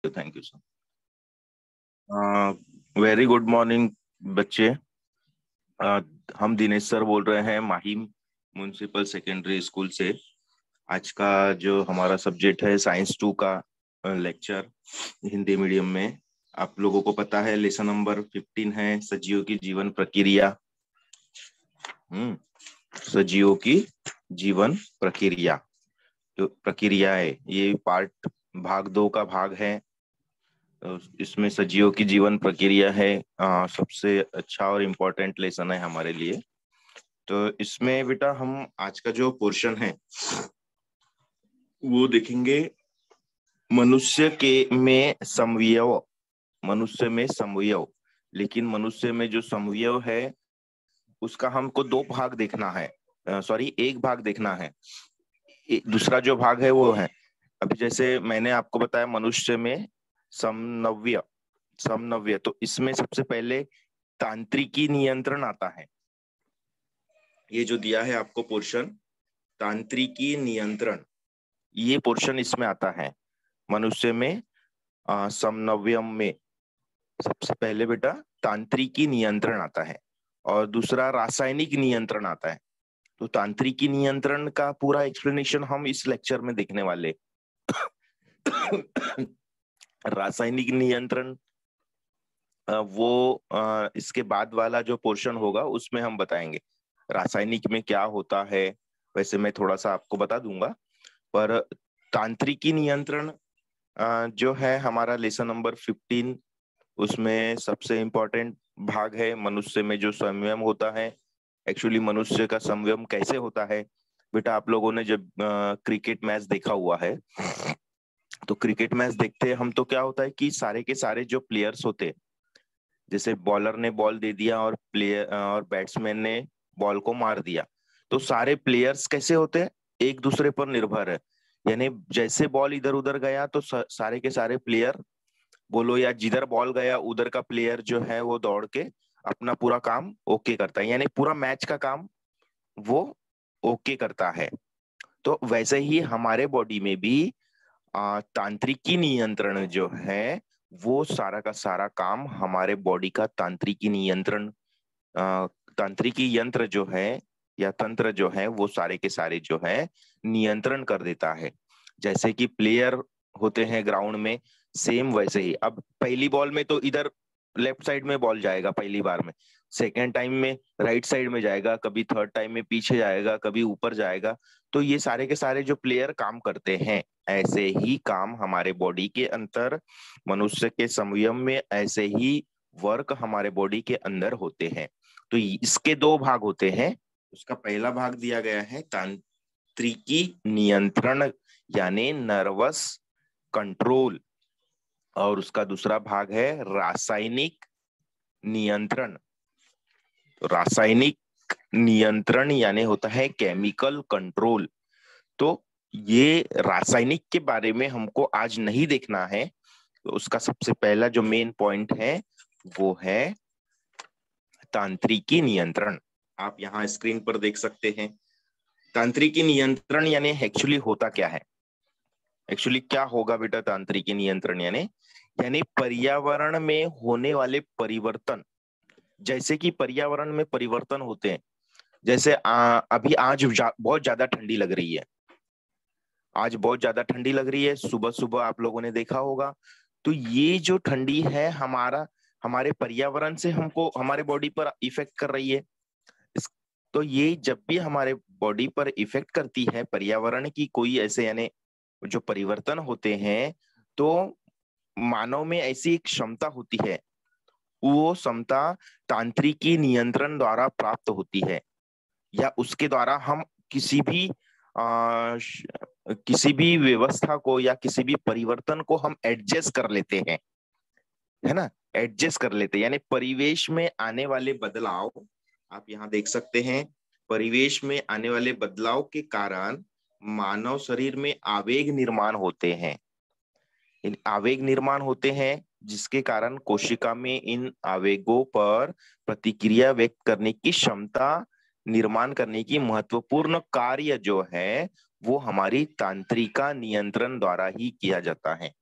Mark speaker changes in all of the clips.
Speaker 1: Thank you sir. Very good morning बच्चे। हम Dinesh sir बोल रहे हैं माहिम म्युनिसिपल सेकेंडरी स्कूल से। आज का जो हमारा सब्जेक्ट है साइंस 2 का लेक्चर हिंदी मीडियम में। आप लोगों को पता है लेसन नंबर 15 है सजीवों की जीवन प्रक्रिया। सजीवों की जीवन प्रक्रिया जो प्रक्रिया है ये पार्ट भाग 2 का भाग है। इसमें सजीवों की जीवन प्रक्रिया है। सबसे अच्छा और इम्पोर्टेंट लेसन है हमारे लिए। तो इसमें बेटा हम आज का जो पोर्शन है वो देखेंगे मनुष्य के में समवयव। मनुष्य में समवयव, लेकिन मनुष्य में जो समवयव है उसका हमको दो भाग देखना है। सॉरी, एक भाग देखना है। दूसरा जो भाग है वो है अभी जैसे मैंने आपको बताया मनुष्य में समनव्य। समनव्य तो इसमें सबसे पहले तांत्रिकी नियंत्रण आता है। ये जो दिया है आपको पोर्शन तांत्रिकी नियंत्रण, ये पोर्शन इसमें आता है मनुष्य में समनव्यम में। सबसे पहले बेटा तांत्रिकी नियंत्रण आता है और दूसरा रासायनिक नियंत्रण आता है। तो तांत्रिकी नियंत्रण का पूरा एक्सप्लेनेशन हम इस लेक्चर में देखने वाले। रासायनिक नियंत्रण वो इसके बाद वाला जो पोर्शन होगा उसमें हम बताएंगे रासायनिक में क्या होता है। वैसे मैं थोड़ा सा आपको बता दूंगा, पर तांत्रिकी नियंत्रण जो है हमारा लेसन नंबर 15, उसमें सबसे इम्पोर्टेंट भाग है मनुष्य में जो संयम होता है। एक्चुअली मनुष्य का संयम कैसे होता है बेटा, आप लोगों ने जब क्रिकेट मैच देखा हुआ है तो क्रिकेट मैच देखते हैं हम तो क्या होता है कि सारे के सारे जो प्लेयर्स होते हैं, जैसे बॉलर ने बॉल दे दिया और प्लेयर और बैट्समैन ने बॉल को मार दिया, तो सारे प्लेयर्स कैसे होते हैं, एक दूसरे पर निर्भर है। यानी जैसे बॉल इधर उधर गया तो सारे के सारे प्लेयर बोलो या जिधर बॉल गया उधर का प्लेयर जो है वो दौड़ के अपना पूरा काम ओके करता है, यानी पूरा मैच का काम वो ओके करता है। तो वैसे ही हमारे बॉडी में भी तांत्रिकी नियंत्रण जो है वो सारा का सारा काम हमारे बॉडी का तांत्रिकी नियंत्रण तांत्रिकी यंत्र जो है या तंत्र जो है वो सारे के सारे जो है नियंत्रण कर देता है। जैसे कि प्लेयर होते हैं ग्राउंड में, सेम वैसे ही अब पहली बॉल में तो इधर लेफ्ट साइड में बॉल जाएगा पहली बार में, सेकेंड टाइम में राइट साइड में जाएगा, कभी थर्ड टाइम में पीछे जाएगा, कभी ऊपर जाएगा। तो ये सारे के सारे जो प्लेयर काम करते हैं ऐसे ही काम हमारे बॉडी के अंदर मनुष्य के संयम में ऐसे ही वर्क हमारे बॉडी के अंदर होते हैं। तो इसके दो भाग होते हैं। उसका पहला भाग दिया गया है तांत्रिकी नियंत्रण यानी नर्वस कंट्रोल, और उसका दूसरा भाग है रासायनिक नियंत्रण। रासायनिक नियंत्रण यानी होता है केमिकल कंट्रोल। तो ये रासायनिक के बारे में हमको आज नहीं देखना है। तो उसका सबसे पहला जो मेन पॉइंट है वो है तांत्रिकी नियंत्रण। आप यहाँ स्क्रीन पर देख सकते हैं तांत्रिकी नियंत्रण यानी एक्चुअली होता क्या है। एक्चुअली क्या होगा बेटा तांत्रिकी नियंत्रण यानी यानी पर्यावरण में होने वाले परिवर्तन। जैसे कि पर्यावरण में परिवर्तन होते हैं, जैसे अभी आज बहुत ज्यादा ठंडी लग रही है। आज बहुत ज्यादा ठंडी लग रही है, सुबह सुबह आप लोगों ने देखा होगा। तो ये जो ठंडी है हमारे पर्यावरण से हमको हमारे बॉडी पर इफेक्ट कर रही है। तो ये जब भी हमारे बॉडी पर इफेक्ट करती है पर्यावरण की कोई ऐसे यानी जो परिवर्तन होते हैं, तो मानव में ऐसी एक क्षमता होती है, वो क्षमता तांत्रिकी नियंत्रण द्वारा प्राप्त होती है, या उसके द्वारा हम किसी भी व्यवस्था को या किसी भी परिवर्तन को हम एडजस्ट कर लेते हैं, है ना। एडजस्ट कर लेते हैं यानी परिवेश में आने वाले बदलाव, आप यहाँ देख सकते हैं परिवेश में आने वाले बदलाव के कारण मानव शरीर में आवेग निर्माण होते हैं। इन आवेग निर्माण होते हैं जिसके कारण कोशिका में इन आवेगों पर प्रतिक्रिया व्यक्त करने की क्षमता निर्माण करने की महत्वपूर्ण कार्य जो है वो हमारी तांत्रिका नियंत्रण द्वारा ही किया जाता है।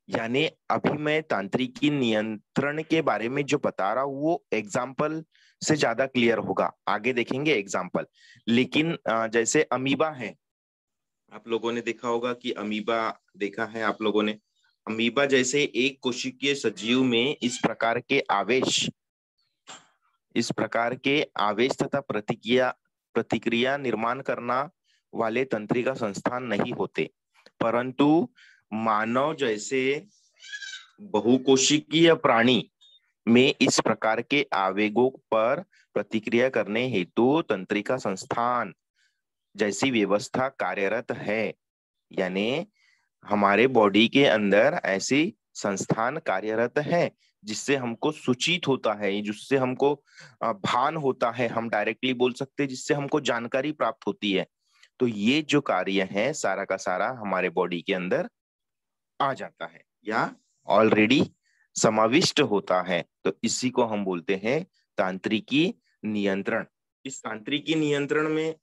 Speaker 1: यानी अभी मैं तांत्रिकी नियंत्रण के बारे में जो बता रहा हूँ वो एग्जाम्पल से ज्यादा क्लियर होगा, आगे देखेंगे एग्जाम्पल। लेकिन जैसे अमीबा है, आप लोगों ने देखा होगा कि अमीबा देखा है आप लोगों ने। अमीबा जैसे एक कोशिकीय सजीव में इस प्रकार के आवेश तथा प्रतिक्रिया प्रतिक्रिया निर्माण करना वाले तंत्रिका संस्थान नहीं होते, परंतु मानव जैसे बहुकोशिकीय प्राणी में इस प्रकार के आवेगों पर प्रतिक्रिया करने हेतु तंत्रिका संस्थान जैसी व्यवस्था कार्यरत है। यानी हमारे बॉडी के अंदर ऐसी संस्थान कार्यरत है जिससे हमको सूचित होता है, जिससे हमको भान होता है, हम डायरेक्टली बोल सकते हैं, जिससे हमको जानकारी प्राप्त होती है। तो ये जो कार्य है सारा का सारा हमारे बॉडी के अंदर आ जाता है या ऑलरेडी समाविष्ट होता है। तो इसी को हम बोलते हैं तांत्रिकी नियंत्रण। इस तांत्रिकी नियंत्रण में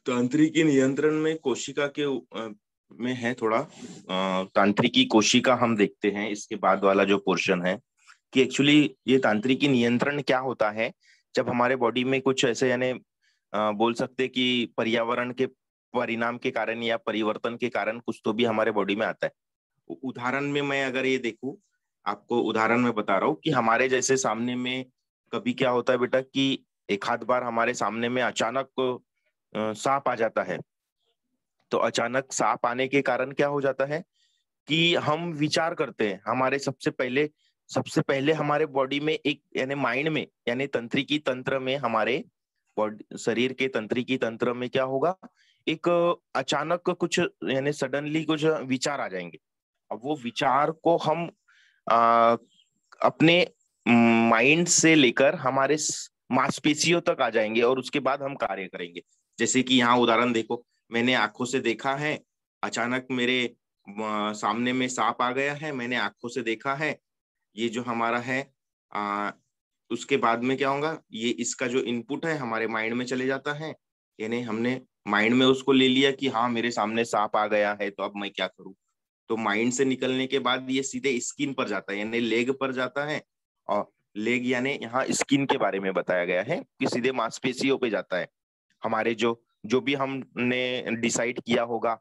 Speaker 1: तांत्रिकी नियंत्रण में कोशिका के में है थोड़ा तांत्रिकी कोशिका हम देखते हैं इसके बाद वाला जो पोर्शन है कि एक्चुअली ये तांत्रिकी नियंत्रण क्या होता है। जब हमारे बॉडी में कुछ ऐसे यानी बोल सकते कि पर्यावरण के परिणाम के कारण या परिवर्तन के कारण कुछ तो भी हमारे बॉडी में आता है। उदाहरण में मैं अगर ये देखूं, आपको उदाहरण में बता रहा हूँ कि हमारे जैसे सामने में कभी क्या होता है बेटा कि एक आध बार हमारे सामने में अचानक सांप आ जाता है। तो अचानक सांप आने के कारण क्या हो जाता है कि हम विचार करते हैं, हमारे सबसे पहले हमारे बॉडी में एक यानी माइंड में यानी तंत्रिकी तंत्र में हमारे बॉडी शरीर के तंत्रिकी तंत्र में क्या होगा, एक अचानक कुछ यानी सडनली कुछ विचार आ जाएंगे। अब वो विचार को हम आ, अपने माइंड से लेकर हमारे मांसपेशियों तक आ जाएंगे और उसके बाद हम कार्य करेंगे। जैसे कि यहाँ उदाहरण देखो, मैंने आंखों से देखा है, अचानक मेरे सामने में सांप आ गया है, मैंने आंखों से देखा है, ये जो हमारा है उसके बाद में क्या होगा, ये इसका जो इनपुट है हमारे माइंड में चले जाता है। यानी हमने माइंड में उसको ले लिया कि हाँ मेरे सामने सांप आ गया है तो अब मैं क्या करूं। तो माइंड से निकलने के बाद ये सीधे स्किन पर जाता है यानी लेग पर जाता है। और लेग यानी यहाँ स्किन के बारे में बताया गया है कि सीधे मांसपेशियों पे जाता है। हमारे जो जो भी हमने डिसाइड किया होगा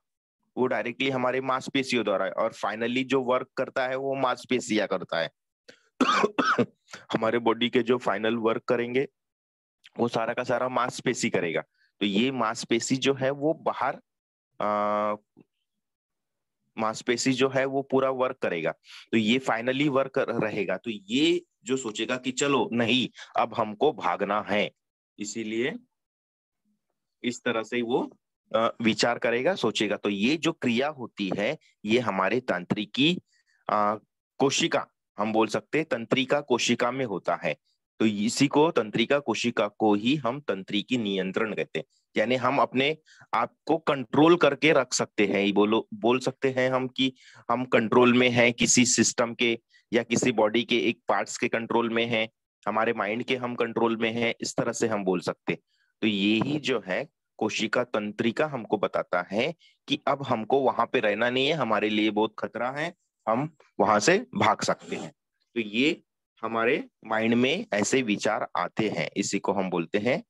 Speaker 1: वो डायरेक्टली हमारे मांसपेशियों द्वारा है और फाइनली जो वर्क करता है वो मांसपेशियां करता है। हमारे बॉडी के जो फाइनल वर्क करेंगे वो सारा का सारा मांसपेशी करेगा। तो ये मांसपेशी जो है वो बाहर मांसपेशी जो है वो पूरा वर्क करेगा। तो ये फाइनली वर्क रहेगा। तो ये जो सोचेगा कि चलो नहीं अब हमको भागना है, इसीलिए इस तरह से वो विचार करेगा सोचेगा। तो ये जो क्रिया होती है ये हमारे तंत्रिकी कोशिका हम बोल सकते हैं तंत्रिका कोशिका में होता है। तो इसी को तंत्रिका कोशिका को ही हम तंत्रिकी नियंत्रण कहते हैं। यानी हम अपने आप को कंट्रोल करके रख सकते हैं, बोल सकते हैं हम कि हम कंट्रोल में हैं किसी सिस्टम के या किसी बॉडी के एक पार्ट्स के कंट्रोल में हैं, हमारे माइंड के हम कंट्रोल में हैं, इस तरह से हम बोल सकते हैं। तो ये ही जो है कोशिका तंत्रिका हमको बताता है कि अब हमको वहां पे रहना नहीं है, हमारे लिए बहुत खतरा है, हम वहां से भाग सकते हैं। तो ये हमारे माइंड में ऐसे विचार आते हैं, इसी को हम बोलते हैं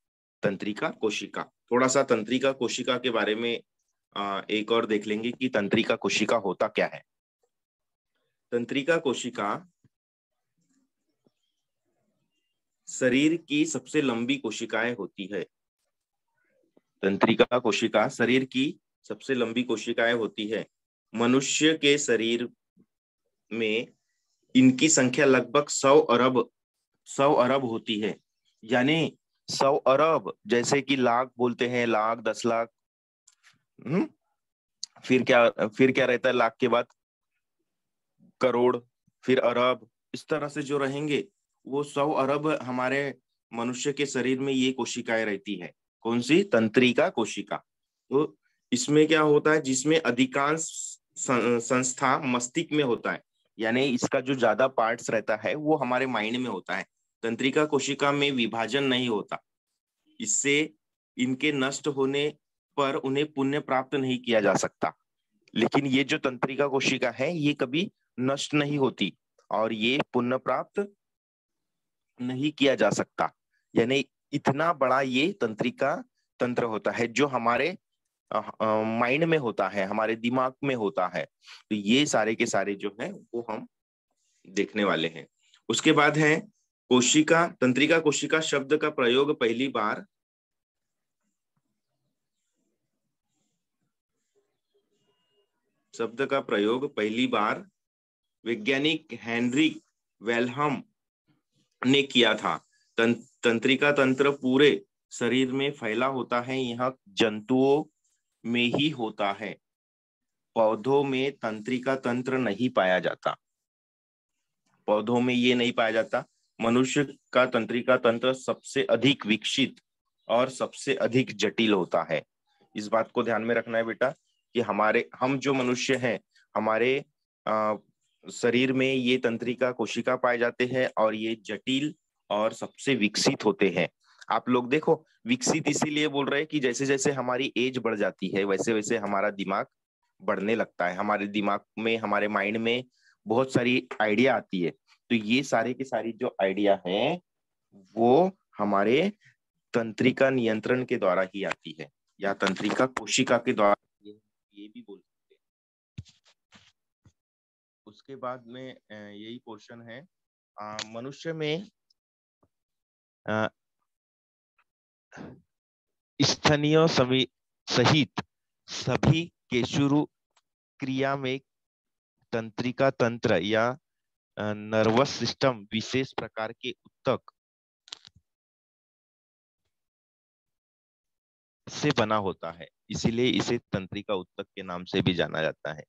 Speaker 1: तंत्रिका कोशिका। थोड़ा सा तंत्रिका कोशिका के बारे में एक और देख लेंगे कि तंत्रिका कोशिका होता क्या है। तंत्रिका कोशिका शरीर की सबसे लंबी कोशिकाएं होती है। तंत्रिका कोशिका शरीर की सबसे लंबी कोशिकाएं होती है। मनुष्य के शरीर में इनकी संख्या लगभग 100 अरब होती है। यानी 100 अरब जैसे कि लाख बोलते हैं, लाख 10 लाख। फिर क्या रहता है लाख के बाद करोड़, फिर अरब, इस तरह से जो रहेंगे वो 100 अरब हमारे मनुष्य के शरीर में ये कोशिकाएं रहती है। कौन सी? तंत्रिका कोशिका। तो इसमें क्या होता है, जिसमें अधिकांश संस्था मस्तिष्क में होता है, यानी इसका जो ज्यादा पार्ट्स रहता है वो हमारे माइंड में होता है। तंत्रिका कोशिका में विभाजन नहीं होता, इससे इनके नष्ट होने पर उन्हें पुण्य प्राप्त नहीं किया जा सकता। लेकिन ये जो तंत्रिका कोशिका है ये कभी नष्ट नहीं होती और ये पुण्य प्राप्त नहीं किया जा सकता। यानी इतना बड़ा ये तंत्रिका तंत्र होता है जो हमारे माइंड में होता है, हमारे दिमाग में होता है। तो ये सारे के सारे जो है वो हम देखने वाले हैं। उसके बाद है कोशिका। तंत्रिका कोशिका शब्द का प्रयोग पहली बार वैज्ञानिक हेनरिक वेल्हम ने किया था। तंत्रिका तंत्र पूरे शरीर में फैला होता है, यह जंतुओं में ही होता है। पौधों में तंत्रिका तंत्र नहीं पाया जाता, पौधों में ये नहीं पाया जाता। मनुष्य का तंत्रिका तंत्र सबसे अधिक विकसित और सबसे अधिक जटिल होता है। इस बात को ध्यान में रखना है बेटा कि हम जो मनुष्य हैं, हमारे शरीर में ये तंत्रिका कोशिका पाए जाते हैं और ये जटिल और सबसे विकसित होते हैं। आप लोग देखो, विकसित इसीलिए बोल रहे हैं कि जैसे जैसे हमारी एज बढ़ जाती है वैसे वैसे हमारा दिमाग बढ़ने लगता है, हमारे दिमाग में, हमारे माइंड में बहुत सारी आइडिया आती है। तो ये सारे की सारी जो आइडिया है वो हमारे तंत्रिका नियंत्रण के द्वारा ही आती है, या तंत्रिका कोशिका के द्वारा, ये भी बोल सकते हैं। उसके बाद में यही पोर्शन है मनुष्य में स्थनीय सहित सभी के शुरू क्रिया में तंत्रिका तंत्र या नर्वस सिस्टम विशेष प्रकार के उत्तक से बना होता है, इसीलिए इसे तंत्रिका उत्तक के नाम से भी जाना जाता है।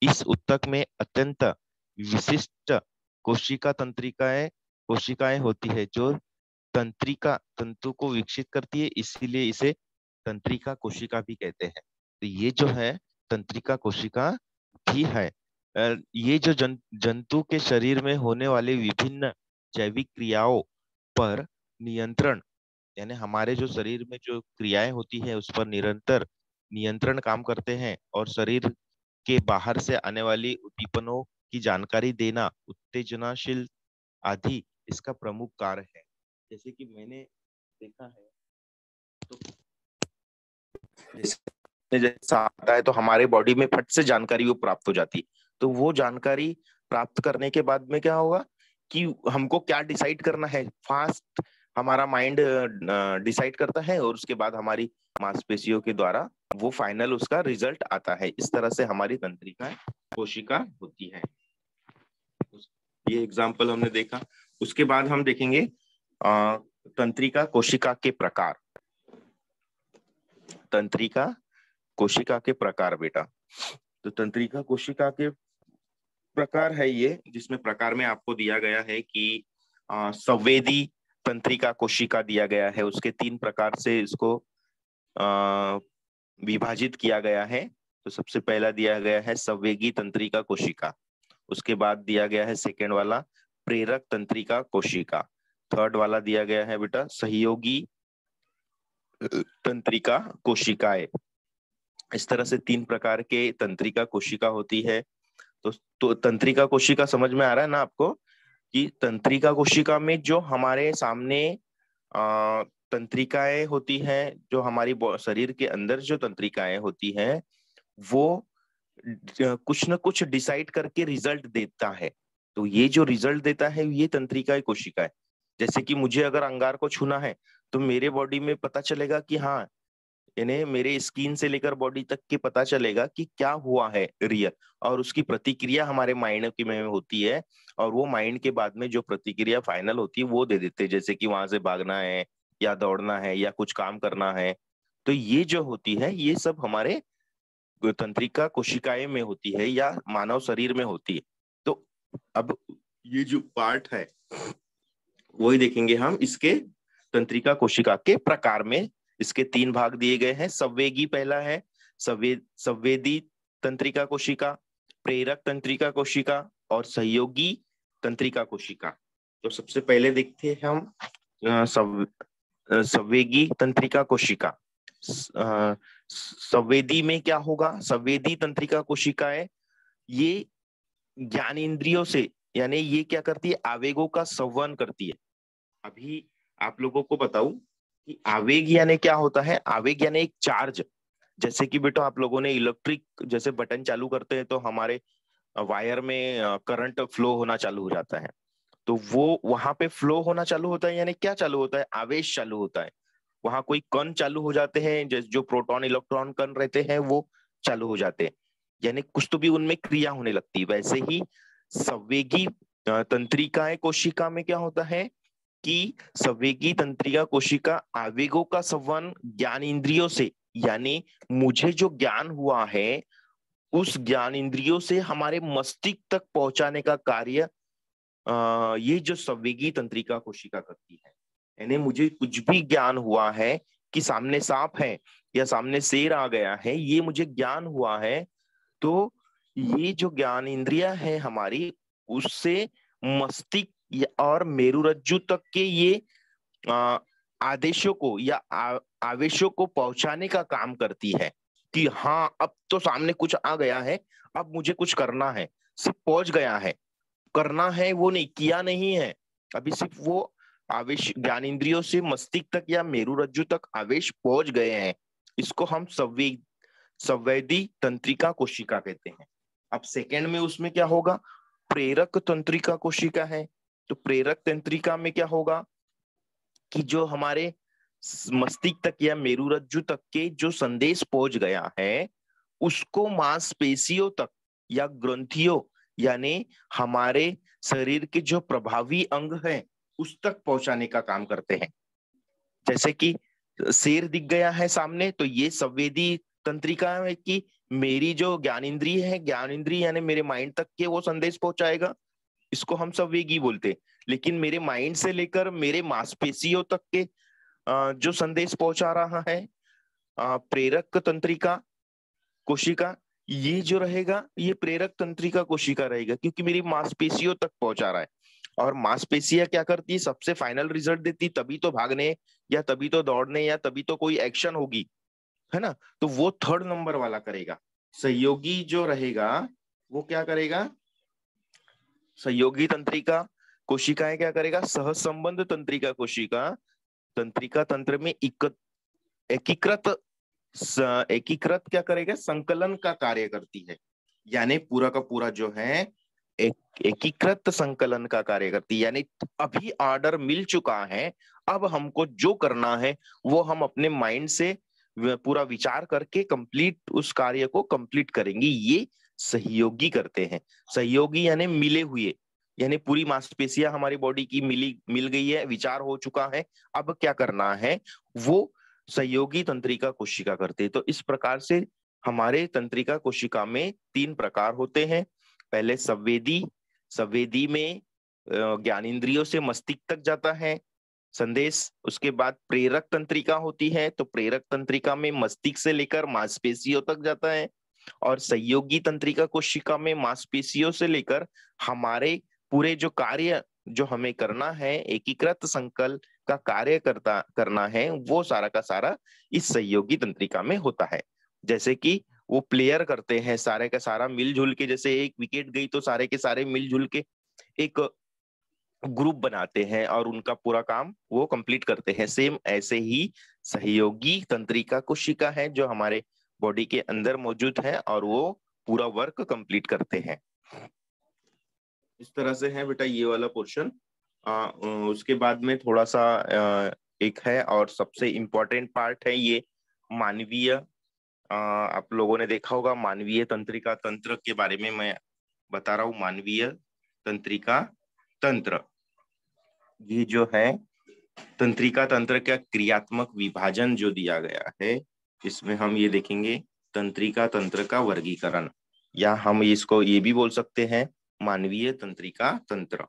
Speaker 1: इस उत्तक में अत्यंत विशिष्ट कोशिकाएं होती है जो तंत्रिका तंतु को विकसित करती है, इसीलिए इसे तंत्रिका कोशिका भी कहते हैं। तो ये जो है तंत्रिका कोशिका भी है। ये जो जंतु के शरीर में होने वाले विभिन्न जैविक क्रियाओं पर नियंत्रण, यानी हमारे जो शरीर में जो क्रियाएं होती है उस पर निरंतर नियंत्रण काम करते हैं, और शरीर के बाहर से आने वाली उद्दीपनों की जानकारी देना, उत्तेजनाशील आदि इसका प्रमुख कार्य है। जैसे कि मैंने देखा है तो जैसा आता है तो हमारे बॉडी में फट से जानकारी वो प्राप्त हो जाती है। तो वो जानकारी प्राप्त करने के बाद में क्या होगा कि हमको क्या डिसाइड करना है, फास्ट हमारा माइंड डिसाइड करता है और उसके बाद हमारी मांसपेशियों के द्वारा वो फाइनल उसका रिजल्ट आता है। इस तरह से हमारी तंत्रिका कोशिका होती है। ये एग्जाम्पल हमने देखा। उसके बाद हम देखेंगे तंत्रिका कोशिका के प्रकार। तंत्रिका कोशिका के प्रकार बेटा, तो तंत्रिका कोशिका के प्रकार है ये, जिसमें प्रकार में आपको दिया गया है कि संवेदी तंत्रिका कोशिका दिया गया है, उसके 3 प्रकार से इसको विभाजित किया गया है। तो सबसे पहला दिया गया है संवेगी तंत्रिका कोशिका, उसके बाद दिया गया है सेकेंड वाला प्रेरक तंत्रिका कोशिका, थर्ड वाला दिया गया है बेटा सहयोगी तंत्रिका कोशिकाएं। इस तरह से 3 प्रकार के तंत्रिका कोशिका होती है। तो तंत्रिका कोशिका समझ में आ रहा है ना आपको कि तंत्रिका कोशिका में जो हमारे सामने तंत्रिकाएं होती हैं, जो हमारी शरीर के अंदर जो तंत्रिकाएं होती हैं वो कुछ न कुछ डिसाइड करके रिजल्ट देता है। तो ये जो रिजल्ट देता है ये तंत्रिका कोशिका है। जैसे कि मुझे अगर अंगार को छूना है तो मेरे बॉडी में पता चलेगा कि हाँ, यानी मेरे स्किन से लेकर बॉडी तक के पता चलेगा कि क्या हुआ है रियल, और उसकी प्रतिक्रिया हमारे माइंड की में होती है, और वो माइंड के बाद में जो प्रतिक्रिया फाइनल होती है वो दे देते हैं, जैसे कि वहां से भागना है या दौड़ना है या कुछ काम करना है। तो ये जो होती है ये सब हमारे तंत्रिका कोशिकाएं में होती है या मानव शरीर में होती है। तो अब ये जो पार्ट है वही देखेंगे हम इसके तंत्रिका कोशिका के प्रकार में। इसके 3 भाग दिए गए हैं। संवेगी पहला है संवेदी तंत्रिका कोशिका, प्रेरक तंत्रिका कोशिका और सहयोगी तंत्रिका कोशिका। तो सबसे पहले देखते हैं हम संवेगी तंत्रिका कोशिका। संवेदी में क्या होगा? संवेदी तंत्रिका कोशिकाएं ये ज्ञानेंद्रियों से, यानी ये क्या करती है? आवेगों का संवहन करती है। अभी आप लोगों को बताऊं कि आवेग यानी क्या होता है। आवेग यानी एक चार्ज। जैसे कि बेटा आप लोगों ने इलेक्ट्रिक जैसे बटन चालू करते हैं तो हमारे वायर में करंट फ्लो होना चालू हो जाता है, तो वो वहां पे फ्लो होना चालू होता है, यानी क्या चालू होता है? आवेश चालू होता है। वहां कोई कण चालू हो जाते हैं, जैसे जो प्रोटॉन इलेक्ट्रॉन कण रहते हैं वो चालू हो जाते हैं, यानी कुछ तो भी उनमें क्रिया होने लगती है। वैसे ही संवेगी तंत्रिकाएं कोशिका में क्या होता है कि संवेगी तंत्रिका कोशिका आवेगों का संवहन ज्ञान इंद्रियों से, यानी मुझे जो ज्ञान हुआ है उस ज्ञान इंद्रियों से हमारे मस्तिष्क तक पहुंचाने का कार्य ये जो संवेगी तंत्रिका कोशिका करती है। यानी मुझे कुछ भी ज्ञान हुआ है कि सामने सांप है या सामने शेर आ गया है, ये मुझे ज्ञान हुआ है, तो ये जो ज्ञान इंद्रिया है हमारी, उससे मस्तिष्क और मेरुरज्जु तक के ये आ, आदेशों को या आवेशों को पहुंचाने का काम करती है कि हाँ अब तो सामने कुछ आ गया है, अब मुझे कुछ करना है। सिर्फ पहुंच गया है, करना है वो नहीं, किया नहीं है। अभी सिर्फ वो आवेश ज्ञान इंद्रियों से मस्तिष्क तक या मेरुरज्जु तक आवेश पहुंच गए हैं। इसको हम संवेदी तंत्रिका कोशिका कहते हैं। अब सेकंड में उसमें क्या होगा? प्रेरक तंत्रिका कोशिका है। तो प्रेरक तंत्रिका में क्या होगा कि जो हमारे मस्तिष्क तक या मेरुरज्जु तक के जो संदेश पहुंच गया है उसको मांसपेशियों तक या ग्रंथियों, यानी हमारे शरीर के जो प्रभावी अंग हैं उस तक पहुंचाने का काम करते हैं। जैसे कि शेर दिख गया है सामने, तो ये संवेदी तंत्रिका है कि मेरी जो ज्ञानेंद्रिय है, ज्ञानेंद्रिय यानी मेरे माइंड तक के वो संदेश पहुंचाएगा, इसको हम संवेगी बोलते हैं। लेकिन मेरे माइंड से लेकर मेरे मांसपेशियों तक के जो संदेश पहुंचा रहा है प्रेरक तंत्रिका कोशिका, ये जो रहेगा ये प्रेरक तंत्रिका कोशिका रहेगा, क्योंकि मेरी मांसपेशियों तक पहुंचा रहा है। और मांसपेशियां क्या करती है? सबसे फाइनल रिजल्ट देती, तभी तो भागने या तभी तो दौड़ने या तभी तो कोई एक्शन होगी, है ना? तो वो थर्ड नंबर वाला करेगा। सहयोगी जो रहेगा वो क्या करेगा? सहयोगी तंत्रिका कोशिकाएं क्या करेगा? सह संबंध तंत्रिका कोशिका तंत्रिका तंत्र में एकीकृत एकीकृत क्या करेगा? संकलन का कार्य करती है। यानी पूरा का पूरा जो है एकीकृत संकलन का कार्य करती है, यानी अभी ऑर्डर मिल चुका है, अब हमको जो करना है वो हम अपने माइंड से पूरा विचार करके कंप्लीट उस कार्य को कंप्लीट करेंगे। ये सहयोगी करते हैं। सहयोगी यानी मिले हुए, यानी पूरी मांसपेशियां हमारी बॉडी की मिल गई है, विचार हो चुका है, अब क्या करना है वो सहयोगी तंत्रिका कोशिका करते हैं। तो इस प्रकार से हमारे तंत्रिका कोशिका में तीन प्रकार होते हैं। पहले संवेदी, संवेदी में ज्ञानेंद्रियों से मस्तिष्क तक जाता है संदेश। उसके बाद प्रेरक तंत्रिका होती है, तो प्रेरक तंत्रिका में मस्तिष्क से लेकर मांसपेशियों तक जाता है। और सहयोगी तंत्रिका कोशिका में मांसपेशियों से लेकर हमारे पूरे जो कार्य जो हमें करना है, एकीकृत संकल्प का कार्य करना है, वो सारा का सारा इस सहयोगी तंत्रिका में होता है। जैसे कि वो प्लेयर करते हैं सारे का सारा मिलजुल के, जैसे एक विकेट गई तो सारे के सारे मिलजुल के एक ग्रुप बनाते हैं और उनका पूरा काम वो कंप्लीट करते हैं। सेम ऐसे ही सहयोगी तंत्रिका कोशिका है जो हमारे बॉडी के अंदर मौजूद है और वो पूरा वर्क कंप्लीट करते हैं। इस तरह से है बेटा ये वाला पोर्शन। उसके बाद में थोड़ा सा एक है और सबसे इम्पोर्टेंट पार्ट है ये मानवीय। आप लोगों ने देखा होगा मानवीय तंत्रिका तंत्र के बारे में मैं बता रहा हूँ। मानवीय तंत्रिका तंत्र, ये जो है तंत्रिका तंत्र का क्रियात्मक विभाजन जो दिया गया है, इसमें हम ये देखेंगे तंत्रिका तंत्र का वर्गीकरण, या हम इसको ये भी बोल सकते हैं मानवीय तंत्रिका तंत्र।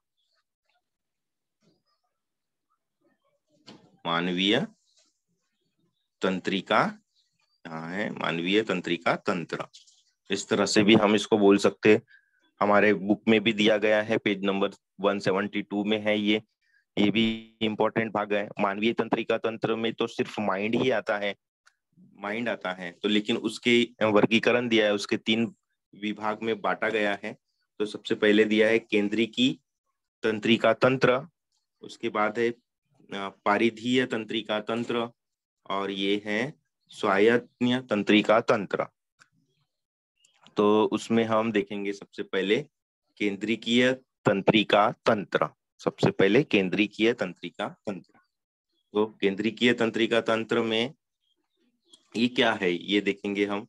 Speaker 1: मानवीय तंत्रिका, यहाँ है मानवीय तंत्रिका तंत्र। इस तरह से भी हम इसको बोल सकते हैं। हमारे बुक में भी दिया गया है, पेज नंबर 172 में है ये भी इम्पोर्टेंट भाग है। मानवीय तंत्रिका तंत्र में तो सिर्फ माइंड ही आता है, माइंड आता है तो, लेकिन उसके वर्गीकरण दिया है, उसके 3 विभाग में बांटा गया है। तो सबसे पहले दिया है केंद्रीकी तंत्रिका तंत्र, उसके बाद है पारिधीय तंत्रिका तंत्र, और ये है स्वायत्त तंत्रिका तंत्र। तो उसमें हम देखेंगे सबसे पहले केंद्रीकीय तंत्रिका तंत्र। सबसे पहले केंद्रीकीय तंत्रिका तंत्र। तो केंद्रीकीय तंत्रिका तंत्र में ये क्या है ये देखेंगे हम।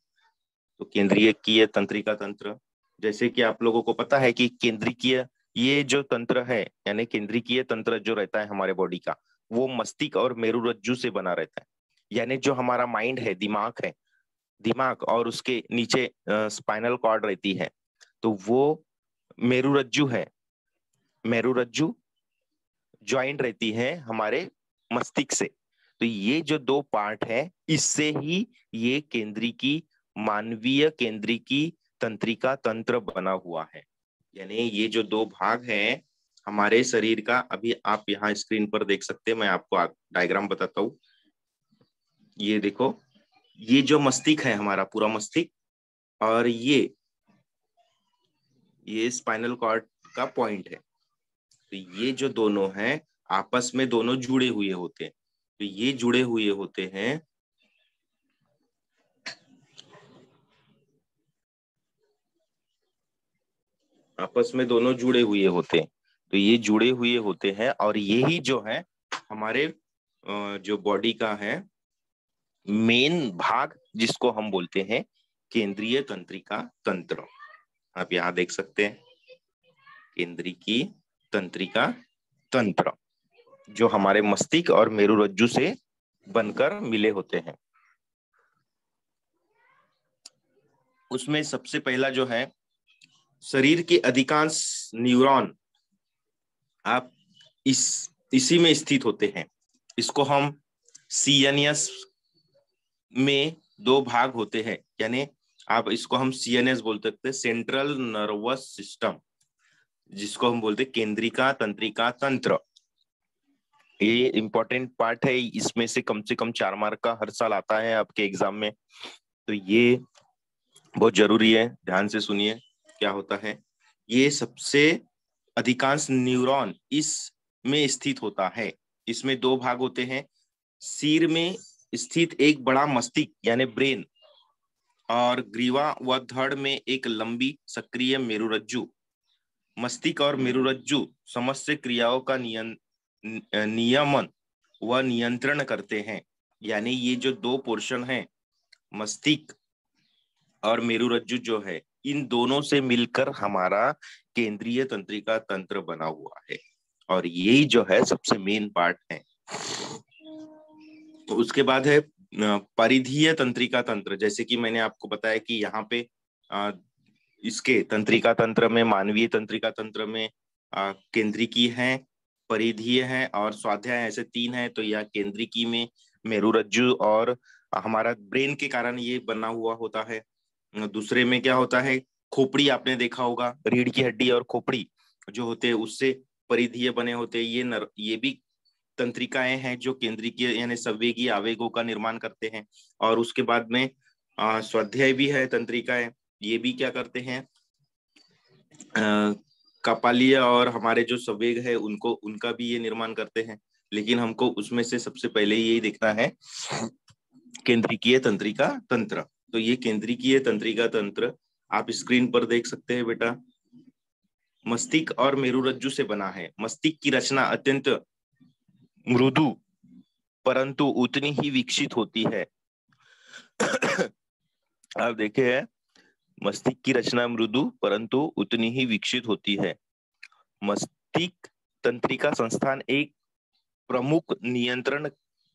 Speaker 1: तो केंद्रीकीय तंत्रिका तंत्र, जैसे कि आप लोगों को पता है कि केंद्रीकीय ये जो तंत्र है, यानी केंद्रीकीय तंत्र जो रहता है हमारे बॉडी का, वो मस्तिष्क और मेरुरज्जु से बना रहता है। यानी जो हमारा माइंड है, दिमाग है, दिमाग और उसके नीचे स्पाइनल कॉर्ड रहती है, तो वो मेरुरज्जु है। मेरुरज्जु ज्वाइंट रहती है हमारे मस्तिष्क से। तो ये जो 2 पार्ट है, इससे ही ये केंद्रीकी, मानवीय केंद्रीकी तंत्रिका तंत्र बना हुआ है। यानी ये जो 2 भाग हैं हमारे शरीर का, अभी आप यहाँ स्क्रीन पर देख सकते हैं, मैं आपको डायग्राम बताता हूँ। ये देखो, ये जो मस्तिष्क है हमारा पूरा मस्तिष्क, और ये स्पाइनल कॉर्ड का पॉइंट है। तो ये जो दोनों हैं आपस में दोनों जुड़े हुए होते हैं। तो ये जुड़े हुए होते हैं, आपस में दोनों जुड़े हुए होते हैं। तो ये जुड़े हुए होते हैं, और यही जो है हमारे जो बॉडी का है मेन भाग, जिसको हम बोलते हैं केंद्रीय तंत्रिका तंत्र। आप यहाँ देख सकते हैं केंद्रीकी तंत्रिका तंत्र, जो हमारे मस्तिष्क और मेरुरज्जु से बनकर मिले होते हैं। उसमें सबसे पहला जो है, शरीर के अधिकांश न्यूरॉन आप इसी में स्थित होते हैं। इसको हम सीएनएस में 2 भाग होते हैं, यानी आप इसको हम सीएनएस बोल सकते हैं, सेंट्रल नर्वस सिस्टम, जिसको हम बोलते हैं केंद्रिका तंत्रिका तंत्र। ये इंपॉर्टेंट पार्ट है, इसमें से कम 4 मार्क का हर साल आता है आपके एग्जाम में। तो ये बहुत जरूरी है, ध्यान से सुनिए क्या होता है। ये सबसे अधिकांश न्यूरॉन इसमें स्थित होता है। इसमें 2 भाग होते हैं, सिर में स्थित एक बड़ा मस्तिष्क यानी ब्रेन, और ग्रीवा व धड़ में एक लंबी सक्रिय मेरुरज्जु। मस्तिष्क और मेरुरज्जु समस्त क्रियाओं का नियमन व नियंत्रण करते हैं। यानी ये जो 2 पोर्शन है, मस्तिष्क और मेरुरज्जु जो है, इन दोनों से मिलकर हमारा केंद्रीय तंत्रिका तंत्र बना हुआ है, और यही जो है सबसे मेन पार्ट है। तो उसके बाद है परिधीय तंत्रिका तंत्र। जैसे कि मैंने आपको बताया कि यहाँ पे इसके तंत्रिका तंत्र में, मानवीय तंत्रिका तंत्र में केंद्रीकी है, परिधीय है और स्वाध्याय, ऐसे 3 है। तो यह केंद्रीकी में मेरुरज्जु और हमारा ब्रेन के कारण ये बना हुआ होता है। दूसरे में क्या होता है, खोपड़ी, आपने देखा होगा रीढ़ की हड्डी और खोपड़ी जो होते हैं उससे परिधीय बने होते हैं। ये भी तंत्रिकाएं हैं जो केंद्रीय यानी संवेगी आवेगों का निर्माण करते हैं। और उसके बाद में स्वाध्याय भी है तंत्रिकाएं, ये भी क्या करते हैं, कपालीय और हमारे जो संवेग है उनका भी ये निर्माण करते हैं। लेकिन हमको उसमें से सबसे पहले यही देखना है केंद्रीय तंत्रिका तंत्र। तो ये केंद्रीय तंत्रिका तंत्र आप स्क्रीन पर देख सकते हैं बेटा, मस्तिष्क और मेरुरज्जु से बना है। मस्तिष्क की रचना अत्यंत मृदु परंतु उतनी ही विकसित होती है। आप देखे हैं, मस्तिष्क की रचना मृदु परंतु उतनी ही विकसित होती है। मस्तिष्क तंत्रिका संस्थान एक प्रमुख नियंत्रण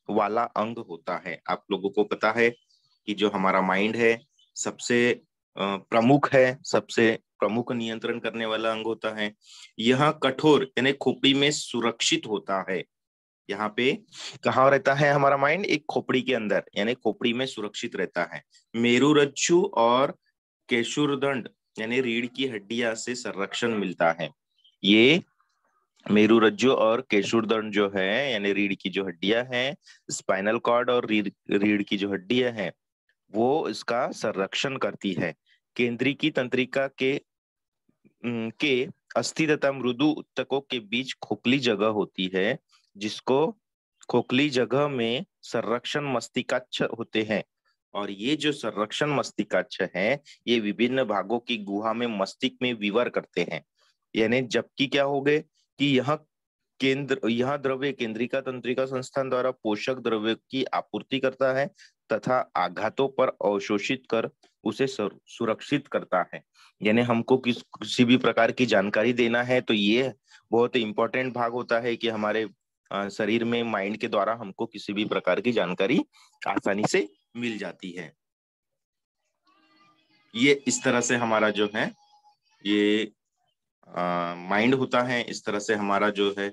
Speaker 1: वाला अंग होता है। आप लोगों को पता है कि जो हमारा माइंड है सबसे प्रमुख है, सबसे प्रमुख नियंत्रण करने वाला अंग होता है। यह कठोर यानी खोपड़ी में सुरक्षित होता है। यहाँ पे कहाँ रहता है हमारा माइंड, एक खोपड़ी के अंदर, यानी खोपड़ी में सुरक्षित रहता है। मेरुरज्जु और केशुरदंड यानी रीढ़ की हड्डियां से संरक्षण मिलता है। ये मेरुरज्जु और केशुरदंड जो है यानी रीढ़ की जो हड्डियां हैं, स्पाइनल कॉर्ड और रीढ़ रीढ़ की जो हड्डियां हैं, वो इसका संरक्षण करती है। केंद्रीय की तंत्रिका के अस्थि तथा मृदु ऊतकों के बीच खोखली जगह होती है, जिसको खोखली जगह में संरक्षण मस्तिष्काक्ष होते हैं। और ये जो संरक्षण मस्तिष्काक्ष है, ये विभिन्न भागों की गुहा में मस्तिष्क में विवर करते हैं। यानी जबकि क्या हो गए कि यह द्रव्य केंद्रिका तंत्रिका संस्थान द्वारा पोषक द्रव्य की आपूर्ति करता है तथा आघातों पर अवशोषित कर उसे सुरक्षित करता है। यानी हमको किसी भी प्रकार की जानकारी देना है तो ये बहुत इंपॉर्टेंट भाग होता है कि हमारे शरीर में माइंड के द्वारा हमको किसी भी प्रकार की जानकारी आसानी से मिल जाती है। ये इस तरह से हमारा जो है ये माइंड होता है। इस तरह से हमारा जो है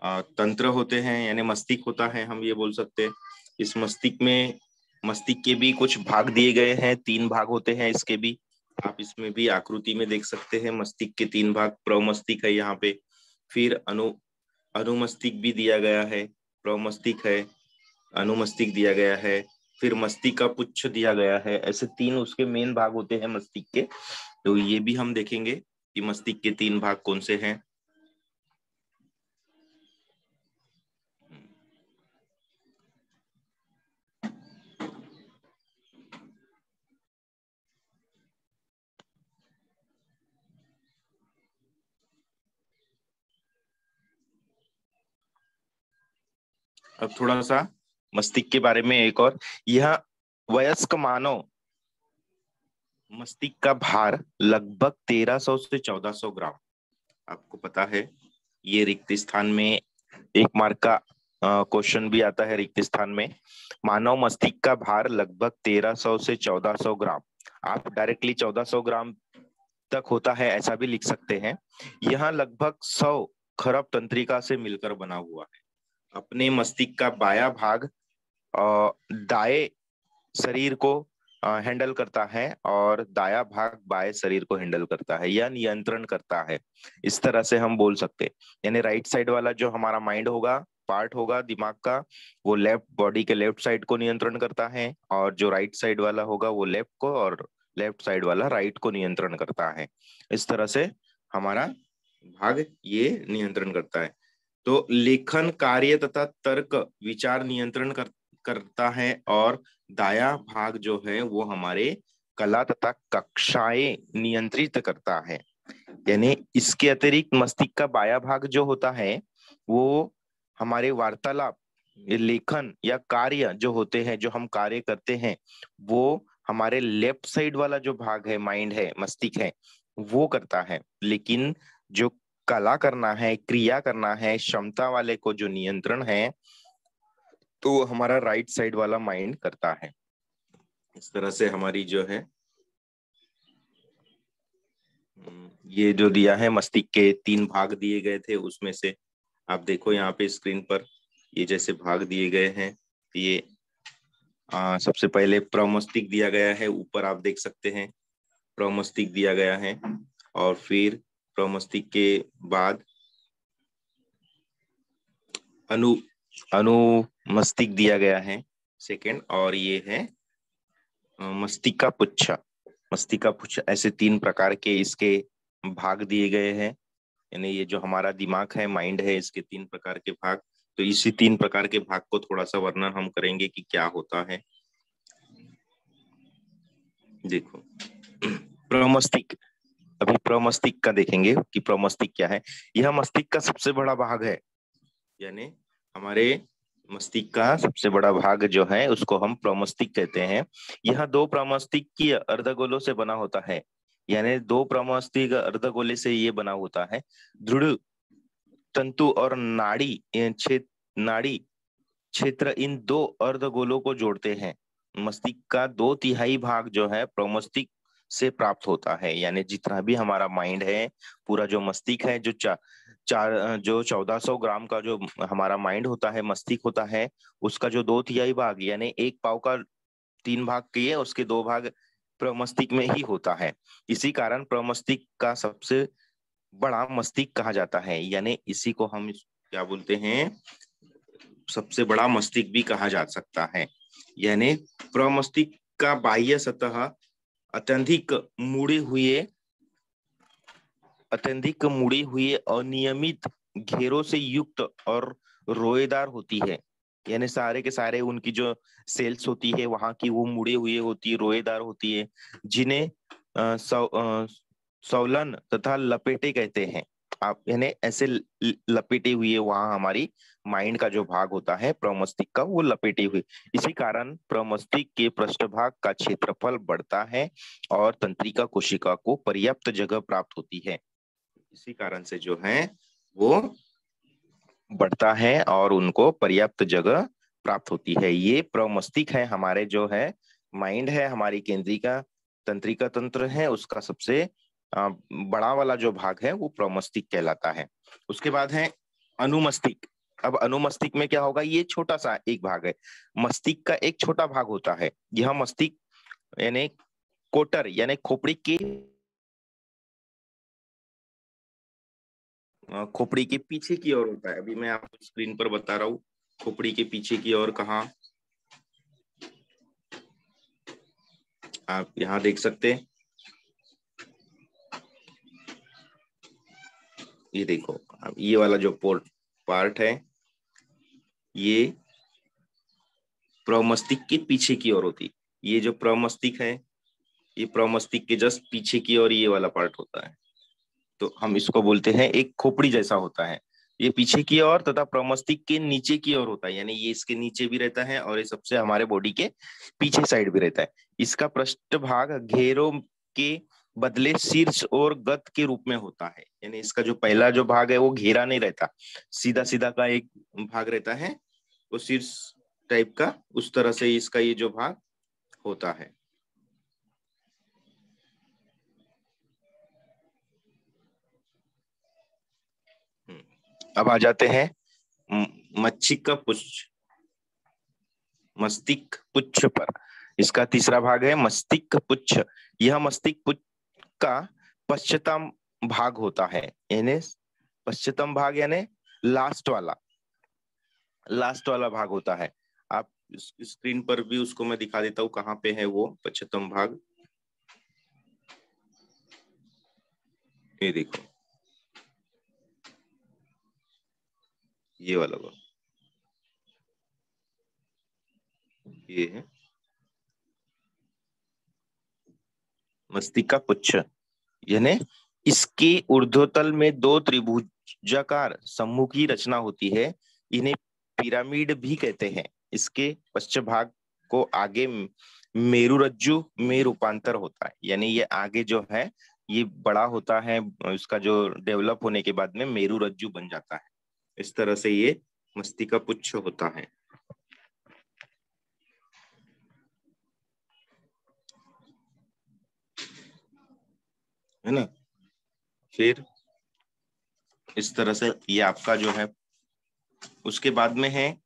Speaker 1: तंत्र होते हैं यानी मस्तिष्क होता है, हम ये बोल सकते हैं। इस मस्तिष्क के भी कुछ भाग दिए गए हैं, 3 भाग होते हैं इसके भी। आप इसमें भी आकृति में देख सकते हैं मस्तिष्क के 3 भाग। प्रमस्तिष्क है यहाँ पे, फिर अनुमस्तिष्क भी दिया गया है, प्रमस्तिष्क है, अनुमस्तिष्क दिया गया है, फिर मस्तिष्क का पुच्छ दिया गया है। ऐसे 3 उसके मेन भाग होते हैं मस्तिष्क के। तो ये भी हम देखेंगे कि मस्तिष्क के 3 भाग कौन से हैं। अब थोड़ा सा मस्तिष्क के बारे में एक और। यह वयस्क मानव मस्तिष्क का भार लगभग 1300 से 1400 ग्राम। आपको पता है ये रिक्त स्थान में 1 मार्क का क्वेश्चन भी आता है। रिक्त स्थान में मानव मस्तिष्क का भार लगभग 1300 से 1400 ग्राम। आप डायरेक्टली 1400 ग्राम तक होता है ऐसा भी लिख सकते हैं। यह लगभग 100 खरब तंत्रिका से मिलकर बना हुआ है। अपने मस्तिष्क का बायां भाग दाएं शरीर को हैंडल करता है और दायां भाग बाएं शरीर को हैंडल करता है या नियंत्रण करता है। इस तरह से हम बोल सकते हैं। यानी राइट साइड वाला जो हमारा माइंड होगा, पार्ट होगा दिमाग का, वो लेफ्ट बॉडी के लेफ्ट साइड को नियंत्रण करता है, और जो राइट साइड वाला होगा वो लेफ्ट को, और लेफ्ट साइड वाला राइट को नियंत्रण करता है। इस तरह से हमारा भाग ये नियंत्रण करता है। तो लेखन कार्य तथा तर्क विचार नियंत्रण करता है, और दायां भाग जो है वो हमारे कला तथा कक्षाएं नियंत्रित करता है। यानी इसके अतिरिक्त मस्तिष्क का बायां भाग जो होता है वो हमारे वार्तालाप, लेखन या कार्य जो होते हैं, जो हम कार्य करते हैं, वो हमारे लेफ्ट साइड वाला जो भाग है, माइंड है, मस्तिष्क है, वो करता है। लेकिन जो कला करना है, क्रिया करना है, क्षमता वाले को जो नियंत्रण है, तो हमारा राइट साइड वाला माइंड करता है। इस तरह से हमारी जो है ये जो दिया है मस्तिष्क के 3 भाग दिए गए थे, उसमें से आप देखो यहाँ पे स्क्रीन पर ये जैसे भाग दिए गए हैं। ये सबसे पहले प्रमस्तिष्क दिया गया है, ऊपर आप देख सकते हैं प्रमस्तिष्क दिया गया है, और फिर प्रमस्तिष्क के बाद अनु अनुमस्तिष्क दिया गया है सेकंड, और ये है मस्तिष्क का पुच्छ। मस्तिष्क का पुच्छ, ऐसे 3 प्रकार के इसके भाग दिए गए हैं। यानी ये जो हमारा दिमाग है, माइंड है, इसके 3 प्रकार के भाग। तो इसी 3 प्रकार के भाग को थोड़ा सा वर्णन हम करेंगे कि क्या होता है। देखो प्रमस्तिष्क, अभी प्रमस्तिष्क का देखेंगे कि प्रमस्तिष्क क्या है। यह मस्तिष्क का सबसे बड़ा भाग है। यानी हमारे मस्तिष्क का सबसे बड़ा भाग जो है उसको हम प्रमस्तिष्क कहते हैं। यह 2 प्रमस्तिष्क की अर्धगोलों से बना होता है। यानी 2 प्रमस्तिष्क अर्धगोले से ये बना होता है। दृढ़ तंतु और नाड़ी क्षेत्र इन 2 अर्धगोलों को जोड़ते हैं। मस्तिष्क का 2/3 भाग जो है प्रमस्तिष्क से प्राप्त होता है। यानी जितना भी हमारा माइंड है, पूरा जो मस्तिष्क है, जो 1400 ग्राम का जो हमारा माइंड होता है, मस्तिष्क होता है, उसका जो 2/3 भाग यानी 1 पाव का 3 भाग किए, उसके 2 भाग प्रमस्तिष्क में ही होता है। इसी कारण प्रमस्तिष्क का सबसे बड़ा मस्तिष्क कहा जाता है, यानी इसी को हम क्या बोलते हैं, सबसे बड़ा मस्तिष्क भी कहा जा सकता है। यानी प्रमस्तिष्क का बाह्य सतह अत्यधिक मुड़ी हुई अनियमित घेरों से युक्त और रोएदार होती है। यानी सारे के सारे उनकी जो सेल्स होती है वहां की वो मुड़े हुए होती है, रोएदार होती है, जिन्हें सौलन तथा लपेटे कहते हैं। आप यानी ऐसे लपेटे हुए वहां हमारी माइंड का जो भाग होता है प्रमस्तिष्क का, वो लपेटे हुए। इसी कारण प्रमस्तिष्क के पृष्ठभाग का क्षेत्रफल बढ़ता है और तंत्रिका कोशिका को पर्याप्त जगह प्राप्त होती है। इसी कारण से जो है वो बढ़ता है और उनको पर्याप्त जगह प्राप्त होती है। ये प्रमस्तिष्क है हमारे, जो है माइंड है हमारी केंद्रिका तंत्रिका तंत्र है, उसका सबसे बड़ा वाला जो भाग है वो प्रमस्तिष्क कहलाता है। उसके बाद है अनुमस्तिष्क। अब अनुमस्तिष्क में क्या होगा, ये छोटा सा एक भाग है, मस्तिष्क का एक छोटा भाग होता है। यह मस्तिष्क यानी कोटर यानी खोपड़ी के पीछे की ओर होता है। अभी मैं आपको स्क्रीन पर बता रहा हूँ, खोपड़ी के पीछे की ओर कहाँ, आप यहाँ देख सकते हैं, ये देखो, अब ये वाला जो पार्ट है ये प्रमस्तिष्क के पीछे की ओर होती। ये जो प्रमस्तिष्क है ये प्रमस्तिष्क के जस्ट पीछे की ओर ये वाला पार्ट होता है, तो हम इसको बोलते हैं एक खोपड़ी जैसा होता है। ये पीछे की ओर तथा प्रमस्तिष्क के नीचे की ओर होता है, यानी ये इसके नीचे भी रहता है और ये सबसे हमारे बॉडी के पीछे साइड भी रहता है। इसका पृष्ठभाग घेरों के बदले शीर्ष और गत के रूप में होता है। यानी इसका जो पहला जो भाग है वो घेरा नहीं रहता, सीधा सीधा का एक भाग रहता है, वो शीर्ष टाइप का, उस तरह से इसका ये जो भाग होता है। अब आ जाते हैं मच्छिक का पुच्छ, मस्तिष्क पुच्छ पर। इसका तीसरा भाग है मस्तिष्क पुच्छ। यह मस्तिष्क पुच्छ का पश्चिम भाग होता है, यानी पश्चिम भाग यानी लास्ट वाला भाग होता है। आप स्क्रीन पर भी उसको मैं दिखा देता हूँ कहाँ पे है वो पश्चिम भाग, ये देखो, ये वाला भाग, ये है मस्तिष्क का पुच्छ। यानी इसके ऊर्ध्वतल में दो त्रिभुजाकार समूह की रचना होती है, इन्हें पिरामिड भी कहते हैं। इसके पश्चिम भाग को आगे मेरुरज्जु में रूपांतर होता है, यानी ये आगे जो है ये बड़ा होता है, इसका जो डेवलप होने के बाद में मेरुरज्जु बन जाता है। इस तरह से ये मस्तिष्क का पुच्छ होता है ना। फिर इस तरह से ये आपका जो है, उसके बाद में है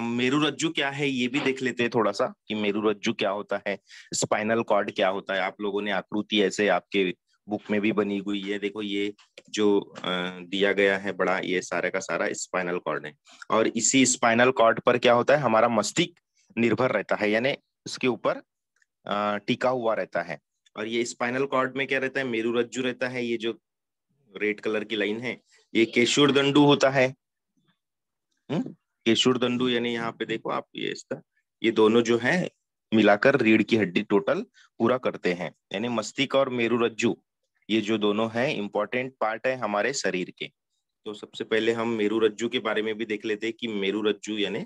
Speaker 1: मेरुरज्जु क्या है ये भी देख लेते हैं थोड़ा सा कि मेरुरज्जु क्या होता है, स्पाइनल कॉर्ड क्या होता है। आप लोगों ने आकृति ऐसे आपके बुक में भी बनी हुई है, देखो ये जो दिया गया है बड़ा, ये सारा का सारा स्पाइनल कॉर्ड है। और इसी स्पाइनल कॉर्ड पर क्या होता है, हमारा मस्तिष्क निर्भर रहता है, यानी उसके ऊपर टिका हुआ रहता है। और ये स्पाइनल कॉर्ड में क्या रहता है, मेरुरज्जु रहता है। ये जो रेड कलर की लाइन है ये केशुर दंडु होता है। केशुर दंडु यानी यहाँ पे देखो आप, ये इसका ये दोनों जो है मिलाकर रीढ़ की हड्डी टोटल पूरा करते हैं। यानी मस्तिष्क और मेरुरज्जु ये जो दोनों हैं इंपॉर्टेंट पार्ट है हमारे शरीर के। तो सबसे पहले हम मेरुरज्जु के बारे में भी देख लेते हैं कि मेरुरज्जु यानी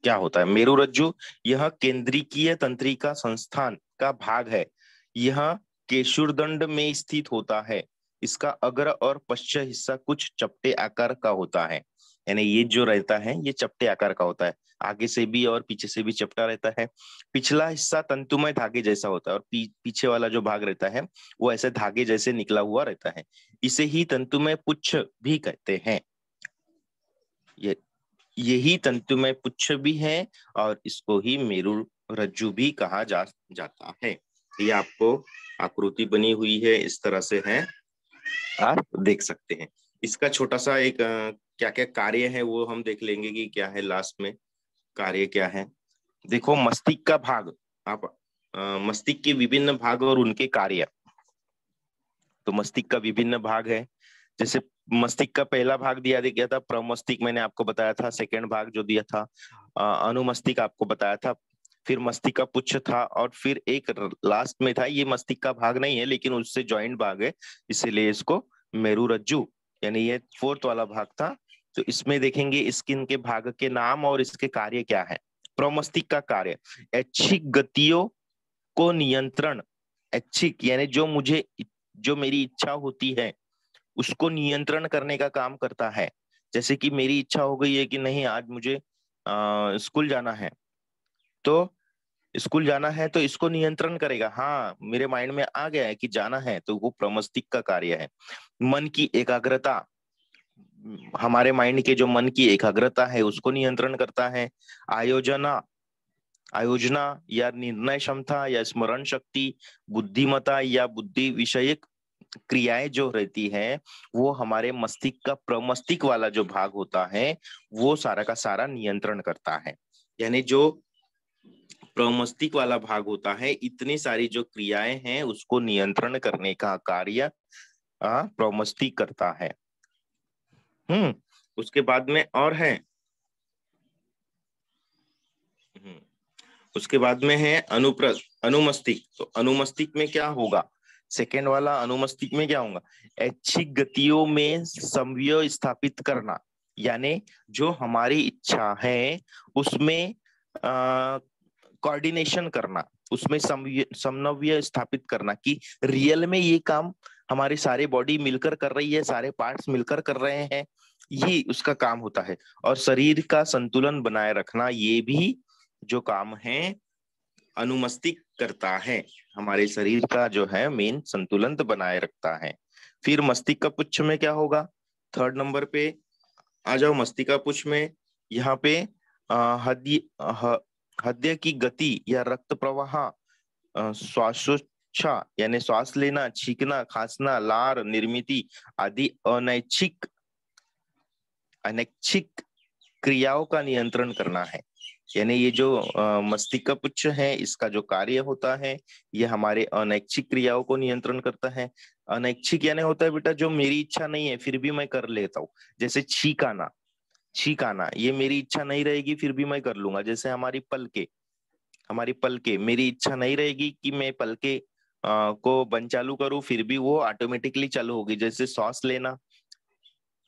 Speaker 1: क्या होता है। मेरुरज्जु यह केंद्रीकीय तंत्रिका संस्थान का भाग है। यह केशुरदंड में स्थित होता है। इसका अग्र और पश्च हिस्सा कुछ चपटे आकार का होता है, यानी ये जो रहता है ये चपटे आकार का होता है, आगे से भी और पीछे से भी चपटा रहता है। पिछला हिस्सा तंतुमय धागे जैसा होता है और पीछे वाला जो भाग रहता है वो ऐसे धागे जैसे निकला हुआ रहता है। इसे ही तंतुमय पुच्छ भी कहते हैं। ये यही तंतुमय पुच्छ भी है और इसको ही मेरु रज्जु भी कहा जाता है। ये आपको आकृति बनी हुई है, इस तरह से है, आप देख सकते हैं। इसका छोटा सा एक क्या क्या कार्य है वो हम देख लेंगे कि क्या है लास्ट में, कार्य क्या है। देखो मस्तिष्क का भाग, आप मस्तिष्क के विभिन्न भाग और उनके कार्य। तो मस्तिष्क का विभिन्न भाग है, जैसे मस्तिष्क का पहला भाग दिया गया था प्रमस्तिष्क, मैंने आपको बताया था। सेकंड भाग जो दिया था अनुमस्तिष्क आपको बताया था। फिर मस्तिष्क का पुच्छ था, और फिर एक लास्ट में था, ये मस्तिष्क का भाग नहीं है लेकिन उससे जॉइंट भाग है, इसीलिए इसको मेरुरज्जु, यानी ये फोर्थ वाला भाग था। तो इसमें देखेंगे स्किन के भाग के नाम और इसके कार्य क्या है। प्रमस्तिष्क का कार्य ऐच्छिक गतियों को नियंत्रण, ऐच्छिक यानी जो मेरी इच्छा होती है उसको नियंत्रण करने का काम करता है। जैसे कि मेरी इच्छा हो गई है कि नहीं आज मुझे स्कूल जाना है, तो स्कूल जाना है तो इसको नियंत्रण करेगा। हाँ मेरे माइंड में आ गया है कि जाना है, तो वो प्रमस्तिष्क का कार्य है। मन की एकाग्रता, हमारे माइंड के जो मन की एकाग्रता है उसको नियंत्रण करता है। आयोजना, आयोजना या निर्णय क्षमता या स्मरण शक्ति, बुद्धिमत्ता या बुद्धि विषयक क्रियाएं जो रहती है, वो हमारे मस्तिष्क का प्रमस्तिष्क वाला जो भाग होता है वो सारा का सारा नियंत्रण करता है। यानी जो प्रमस्तिष्क वाला भाग होता है, इतनी सारी जो क्रियाएं हैं उसको नियंत्रण करने का कार्य प्रमस्तिष्क करता है। उसके बाद में और है, उसके बाद में है अनुमस्तिष्क। तो अनुमस्तिष्क में क्या होगा, सेकेंड वाला अनुमस्तिष्क में क्या होगा, ऐच्छिक गतियों में समन्वय स्थापित करना, यानी जो हमारी इच्छा है उसमें कोऑर्डिनेशन करना, उसमें समन्वय स्थापित करना कि रियल में ये काम हमारी सारी बॉडी मिलकर कर रही है, सारे पार्ट्स मिलकर कर रहे हैं, ये उसका काम होता है। और शरीर का संतुलन बनाए रखना, ये भी जो काम है अनुमस्तिष्क करता है, हमारे शरीर का जो है मेन संतुलन बनाए रखता है। फिर मस्तिष्क का पुच्छ में क्या होगा, थर्ड नंबर पे आ जाओ। मस्तिष्क का पुच्छ में यहाँ पे हृदय की गति या रक्त प्रवाह, श्वासोच्छ्वास यानी श्वास लेना, छींकना, खांसना, लार निर्मिति आदि अनैच्छिक अनैच्छिक क्रियाओं का नियंत्रण करना है। यानी ये जो मस्तिष्क का पुच्छ है, इसका जो कार्य होता है ये हमारे अनैच्छिक क्रियाओं को नियंत्रण करता है। अनैच्छिक यानी होता है बेटा जो मेरी इच्छा नहीं है फिर भी मैं कर लेता हूँ, जैसे छींक आना, छींक आना ये मेरी इच्छा नहीं रहेगी फिर भी मैं कर लूंगा। जैसे हमारी पलके मेरी इच्छा नहीं रहेगी कि मैं पलके को बंद चालू करूं, फिर भी वो ऑटोमेटिकली चालू होगी, जैसे सांस लेना।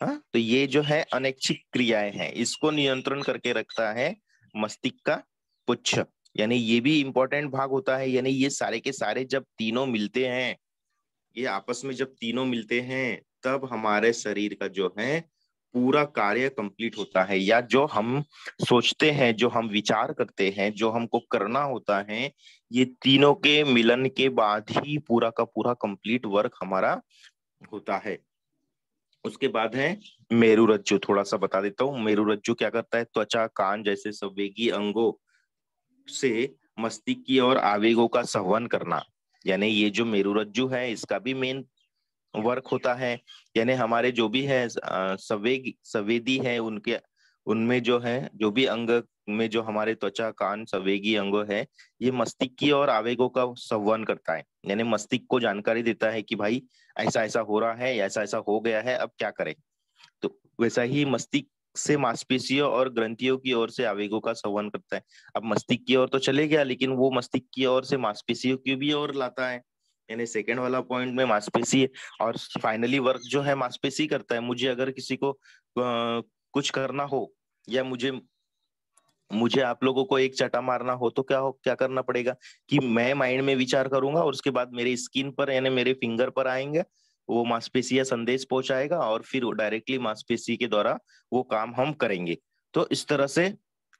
Speaker 1: हाँ, तो ये जो है अनैच्छिक क्रियाएं हैं, इसको नियंत्रण करके रखता है मस्तिष्क का पुच्छ। यानी ये भी इंपॉर्टेंट भाग होता है। यानी ये सारे के सारे जब तीनों मिलते हैं, ये आपस में जब तीनों मिलते हैं तब हमारे शरीर का जो है पूरा कार्य कंप्लीट होता है। या जो हम सोचते हैं, जो हम विचार करते हैं, जो हमको करना होता है, ये तीनों के मिलन के बाद ही पूरा का पूरा कंप्लीट वर्क हमारा होता है। उसके बाद है मेरुरज्जु, थोड़ा सा बता देता हूँ। मेरुरज्जु क्या करता है, त्वचा कान जैसे संवेगी अंगों से मस्तिष्क की और आवेगों का संवहन करना। यानी ये जो मेरुरज्जु है इसका भी मेन वर्क होता है। यानी हमारे जो भी है संवेदी है, उनके उनमें जो है जो भी अंग में जो हमारे त्वचा कान संवेगी अंग है, ये मस्तिष्क की और आवेगों का संवहन करता है। यानी मस्तिष्क को जानकारी देता है कि भाई ऐसा ऐसा हो रहा है, ऐसा ऐसा हो गया है, अब क्या करें। तो वैसा ही मस्तिष्क से मांसपेशियों और ग्रंथियों की ओर से आवेगों का संवहन करता है। अब मस्तिष्क की ओर तो चले गया, लेकिन वो मस्तिष्क की ओर से मांसपेशियों की भी ओर लाता है। यानी सेकेंड वाला पॉइंट में मांसपेशी और फाइनली वर्क जो है मांसपेशी करता है। मुझे अगर किसी को कुछ करना हो, या मुझे मुझे आप लोगों को एक चटा मारना हो, तो क्या करना पड़ेगा कि मैं माइंड में विचार करूंगा और उसके बाद मेरे स्किन पर यानी मेरे फिंगर पर आएंगे, वो मांसपेशियां संदेश पहुंचाएगा और फिर डायरेक्टली मांसपेशी के द्वारा वो काम हम करेंगे। तो इस तरह से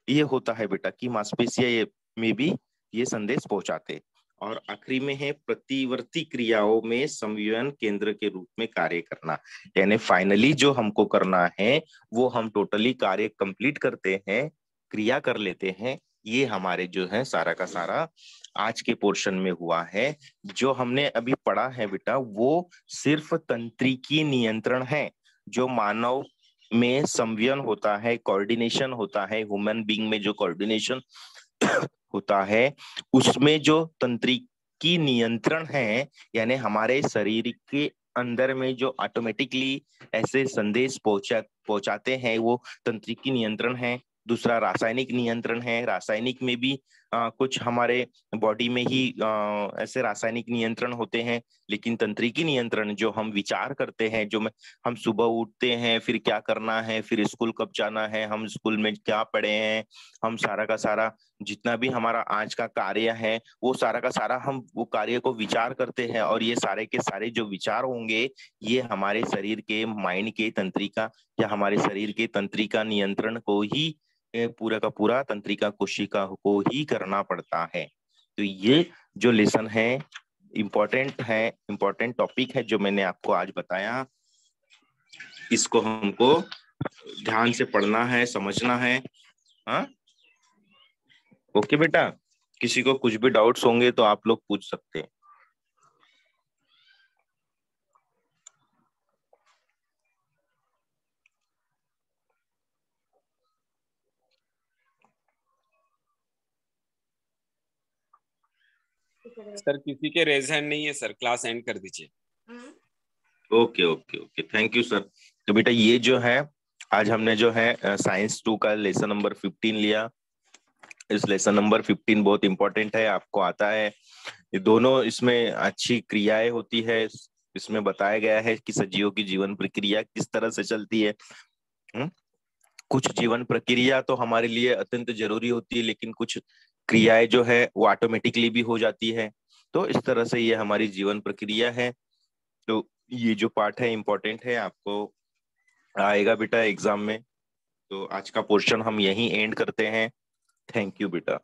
Speaker 1: ये होता है बेटा कि मांसपेशियां ये में भी ये संदेश पहुंचाते। और आखिरी में है प्रतिवर्ती क्रियाओं में संवहन केंद्र के रूप में कार्य करना। यानी फाइनली जो हमको करना है वो हम टोटली कार्य कंप्लीट करते हैं, क्रिया कर लेते हैं, ये हमारे जो है सारा का सारा आज के पोर्शन में हुआ है। जो हमने अभी पढ़ा है बेटा वो सिर्फ तंत्रिकी नियंत्रण है। जो मानव में संवयन होता है, कोऑर्डिनेशन होता है, ह्यूमन बीइंग में जो कोऑर्डिनेशन होता है, उसमें जो तंत्रिकी नियंत्रण है, यानी हमारे शरीर के अंदर में जो ऑटोमेटिकली ऐसे संदेश पहुंचाते हैं, वो तंत्रिकी नियंत्रण है। दूसरा रासायनिक नियंत्रण है। रासायनिक में भी कुछ हमारे बॉडी में ही ऐसे रासायनिक नियंत्रण होते हैं। लेकिन तंत्रिकी नियंत्रण जो हम विचार करते हैं, जो हम सुबह उठते हैं, फिर क्या करना है, फिर स्कूल कब जाना है, हम स्कूल में क्या पढ़े हैं, हम सारा का सारा जितना भी हमारा आज का कार्य है, वो सारा का सारा हम वो कार्य को विचार करते हैं। और ये सारे के सारे जो विचार होंगे, ये हमारे शरीर के माइंड के तंत्रिका या हमारे शरीर के तंत्रिका नियंत्रण को ही पूरा का पूरा तंत्रिका कोशिका को ही करना पड़ता है। तो ये जो लेसन है इम्पोर्टेंट है, इम्पोर्टेंट टॉपिक है जो मैंने आपको आज बताया। इसको हमको ध्यान से पढ़ना है, समझना है। हाँ, ओके बेटा। किसी को कुछ भी डाउट्स होंगे तो आप लोग पूछ सकते हैं।
Speaker 2: सर किसी के रेज हैंड नहीं है सर, क्लास एंड कर दीजिए।
Speaker 1: Okay okay okay, thank you sir. तो बेटा ये जो है आज हमने जो है साइंस 2 का लेसन नंबर 15 लिया। इस लेसन नंबर 15 बहुत इंपॉर्टेंट है, आपको आता है। ये दोनों इसमें अच्छी क्रियाएं होती है। इसमें बताया गया है कि सजीवों की जीवन प्रक्रिया किस तरह से चलती है। कुछ जीवन प्रक्रिया तो हमारे लिए अत्यंत जरूरी होती है, लेकिन कुछ क्रियाएं जो है वो ऑटोमेटिकली भी हो जाती है। तो इस तरह से ये हमारी जीवन प्रक्रिया है। तो ये जो पार्ट है इम्पोर्टेंट है, आपको आएगा बेटा एग्जाम में। तो आज का पोर्शन हम यहीं एंड करते हैं। थैंक यू बेटा।